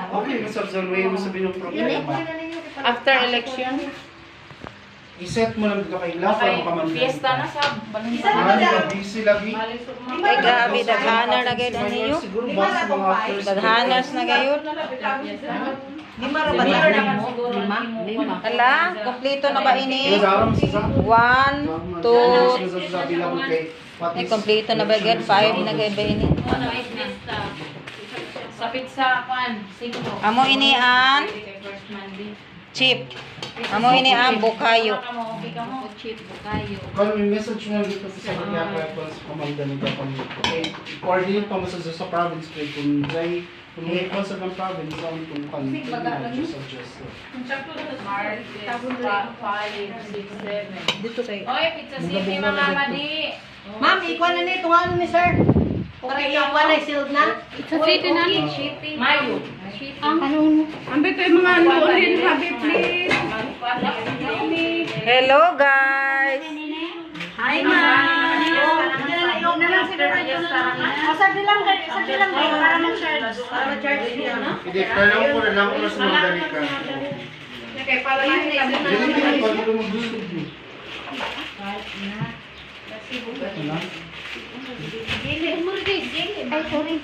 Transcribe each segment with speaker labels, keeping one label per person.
Speaker 1: Okay, masabsan mo yung sabihin ng problema.
Speaker 2: After election.
Speaker 1: I-set mo lang dito kay Ila para makamanda.
Speaker 2: Fiesta na sa
Speaker 1: Busy lagi.
Speaker 3: Ay, grabe, daghanar na gayud ang niyo.
Speaker 1: Siguro basta mga after
Speaker 3: Daghanas na gayud.
Speaker 4: Lima ra ba na? Lima.
Speaker 3: Ala, kompleto na ba ini? 1, 2, ay kompleto na ba gayud? 5 na gayud ba ini?
Speaker 2: sa pizza pan 5.
Speaker 3: Amo ini ang chip. Amo ini ang bukayo.
Speaker 2: Chip bukayo.
Speaker 1: Kung may message mo dito sa kanya kaya sa komanda ng Japan. Okay, coordinate pa mo sa province kay kung may may concept ng province ang kung suggest.
Speaker 2: March 5, 6, 7.
Speaker 3: Dito kay.
Speaker 2: Oy, pizza city mga madi.
Speaker 4: Ma'am, ikuha na nito ano ni sir? Para ikuha na sealed na.
Speaker 2: Pizza city na shipping. Mayo.
Speaker 5: Ambil ko yung mga ulit, sabi please.
Speaker 3: Hello guys.
Speaker 4: Hi ma'am. Sabi lang para mag-charge. Para mag-charge niya, no?
Speaker 1: Hindi, kailangan ko na sa mga dalika.
Speaker 2: Okay, para lang
Speaker 1: Hindi ko pag ito mag-gusto mo. Ito na.
Speaker 4: Ay, sorry.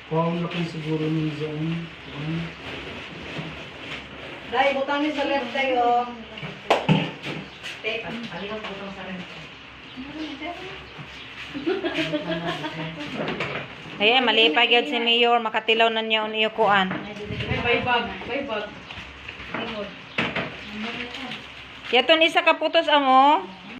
Speaker 1: Kung laki siguro ng zone.
Speaker 4: Dai, butang ni sa left tayo.
Speaker 3: Ayan, malipay gyud si Mayor, makatilaw na niya uniyo kuan.
Speaker 2: Bye bag.
Speaker 3: Yaton isa ka putos amo.